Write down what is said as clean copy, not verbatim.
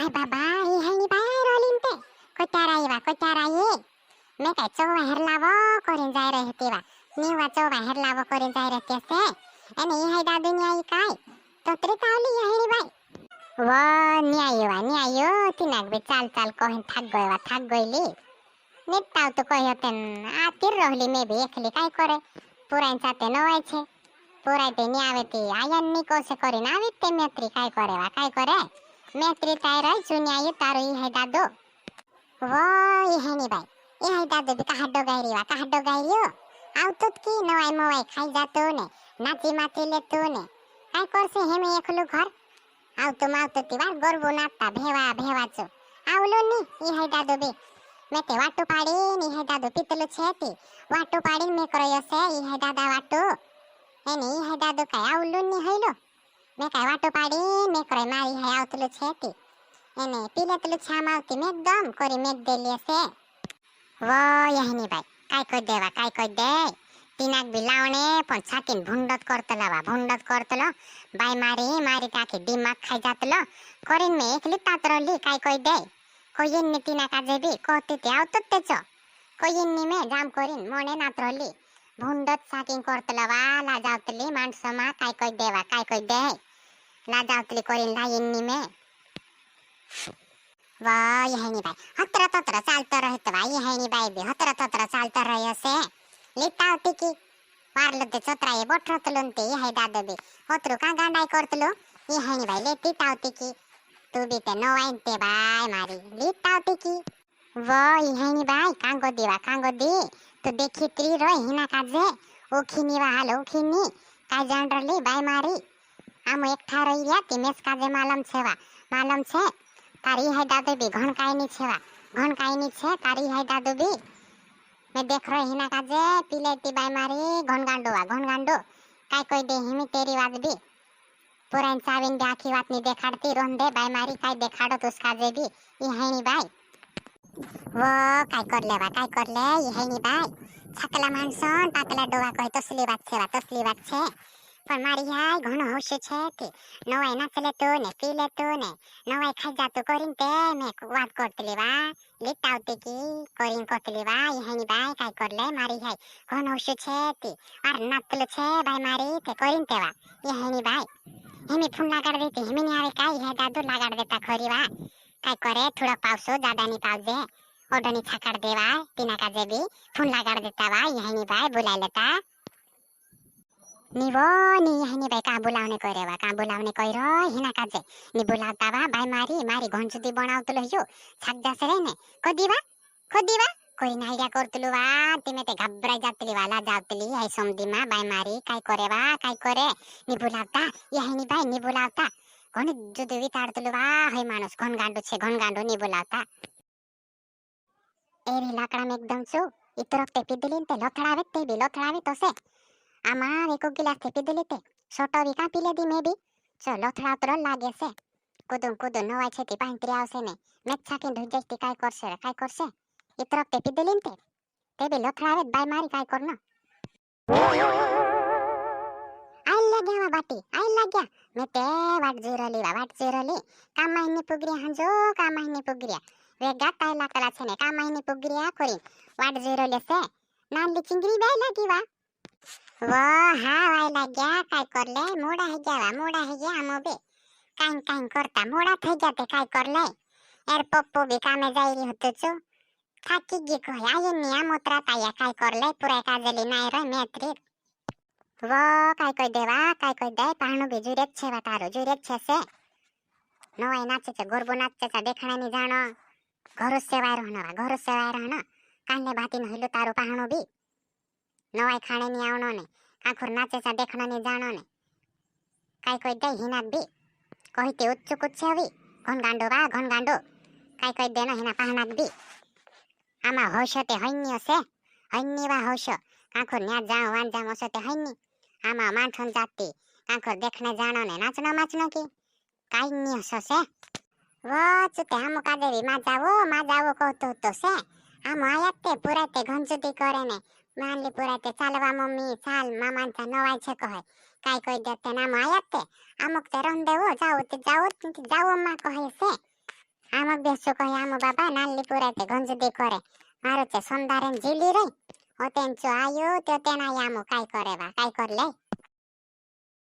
bye बाबा इहानी bye रोलिंते Kotra ये मैं काय चौवा हेरलावो करीन जाय रहतेवा नीवा चौवा हेरलावो करीन जाय रहते से एने इहाई दादू न्याय काय तोतरी तावली इहानी बाय व न्यायो तिनाक बे चाल कहिन थाक गईली निताव तो कही होते आ तिर रहली मैं भी एकली काय करे पुराइन साथे नवाय छे पुराय ते न्यावे ती आयन नी कोसे करीन आवी ते मेत्री काय करे मेत्री ताय रही सुन्यायो तारो इहाई दादू व इहानी बाय इहाई दादू बी काहाडो गायरियो आवतोत की नवाय मवाय खाई जातो ने नाची माती लेतो ने काय करसे हेमे एकलू घर आवतो ती वार गरबो नाचता भेवाचो आवलो नी इहाई दादू बी मैं ते वाटू पाडीन इहाई दादू पितलो छे ती वाटू पाडीन मैं करयो से इहाई दादा वाटू एने इहाई दादू काय आवलो नी हयलो मैं काय वाटू पाडीन मैं करय मारी हाय आवतलो छे ती एने पिलेतलो छाम आवती मेकदम करी मेक देलिये से व यहनी बाय काय कोई दे तिनाक बी लावणे पण छातीन भुंडत करतलो बाय मारी टाकी दिमाग खाई जातलो करीन मैं एकली तातरली काय कोई दे कोयिन्नी तिनाक आजे बी कहते ते आवतत तेचो कोयिन्नी में जाम करीन मोने नातरली भुंडत साकिंग करतलो वा लाजावतली माणसमा काय कोई दे लाजावतली करीन लायिन्नी में वाह यहनी बाय हतरा ततरा चालता रहत बा यहनी बाय बी हतरा ततरा चालता रहयसे लितावती की वारलो ते चतराये बोठरतलोन ते यहई दादो बी होतरू का गांडाय करतलो यहनी बाय लेती तावती की तू बी ते नवाइन ते बाय मारी लितावती की वाह यहनी बाय कांगो दी तो देखी त्री रो हिना काजे ओखिनी वा हाल ओखिनी काय जानरली बाय मारी आमो एक थारो इरिया ती मेस काजे मालम छे तारी है दादू भी घन काईनी छे तारी है दादू भी मैं देख रही हिना काजे पिलेती बाय मारी घन गांडो काय कोई दे हिमी तेरी बात भी पुराइन साविन दे आखी बात नी देखाड़ती रोंदे बाय मारी काय देखाड़ो तुस काजे भी इहानी बाय वो काय कर ले इहानी बाय छकला मानसन पातला डोवा कही तसली बात छे पण मारी हाय घणो होश छे ते नवाय नाचले तो ने पीले तो ने नवाय खाई जातो करीन ते मैं वात करतली वा लितावते की करीन करतली वा यहनी बाय काय करले मारी हाय घणो होश छे ते आर नाचले छे बाय मारी ते करीन ते वा यहनी बाय हेमी फुन लगाड़ देती हेमी नी आवे काय है दादू लगाड़ देता खरी वा काय करे थोड़ा पावसो ज्यादा नी पावजे ओडनी छाकड़ देवा तिना काजे भी फुन लगाड़ देता वा यहनी बाय बुला लेता निवो नी यहनी बाय का बुलावने कइरो हिना काजे नी बुलावता वा बाय मारी घंजुदी बनावतलो हियो छाक जासरे ने खोदीवा कोई नाइडिया करतलु वा तिमे ते घबराई जातली वाला जातली आई समदीमा बाय मारी काय करे नी बुलावता यहनी बाय नी बुलावता घन जुदी विताड़तलु वा हय मानुस घन गांडो नी बुलावता एरी लाकड़ा में एकदम सु इतरफ ते पिदलिन ते लोथड़ावे तो से आमा एको गिलास थे पीदे लेते छोटो भी का पीले दी मैं भी चलो थोड़ा तो लागे से कुदुम नवाय छेती पांतरी आवसे ने मेच्छा के धुजस्ती काय करसे ये तरफ ते पीदे लेते ते भी लोथड़ावे बाय मारी काय करना आई लग्या मैं ते वाट जीरली का महीने पुगरिया वेगा ताय लाकला छे ने का महीने पुगरिया करी वाट जीरले से नाली चिंगरी बाय लगी वा वाह वाय लाग्या काय करले मोड़ा है गया आमोबे काइन करता मोड़ा थे जाते काय करले यार पप्पू भी कामे जाईरी होतो छु थाकी गी को आयनी आमोत्रा ताया काय करले पुरा काजली नाय रे मेत्री वाह काय कोई दे पाणो भी जुरेत छे वातारो जुरेत छे से नवाय नाचे छे गरबो नाचे छे देखणे नी जानो घर सेवाय रहना कान्ने भाती न हलो तारो पाणो भी नवाय खाने नी आवनो ने काखुर नाचे सा देखना नी जानो ने काय कोई दे हिना भी कहिते उच्च कुच्छावी घन गांडो काय कोई देनो हिना पाहनाक भी आमा होशते हन्नी वा होश काखुर न्या जाओ वान जाम ओसते हन्नी आमा माठन जाती काखुर देखने जानो ने नाचनो की काय नी हसो से वो चुते हम कादेवी मा जावो कहतो तो से आम आयाते पुराते घंजुदी करे ने मानली पुराते चालवा मम्मी चाल मामांचा नवाय छे कहे काय कोई देते नाम आयाते अमुक ते रन देवो जाओ अम्मा कहे से ધામક બેસુ કહે આમો બાબા નાલી પુરાતે ગંજદી કરે મારો તે સોમદારે જીલી રહી હોતેન ચો આયો તો તેના આમો કાઈ કરે વા કાઈ કર લે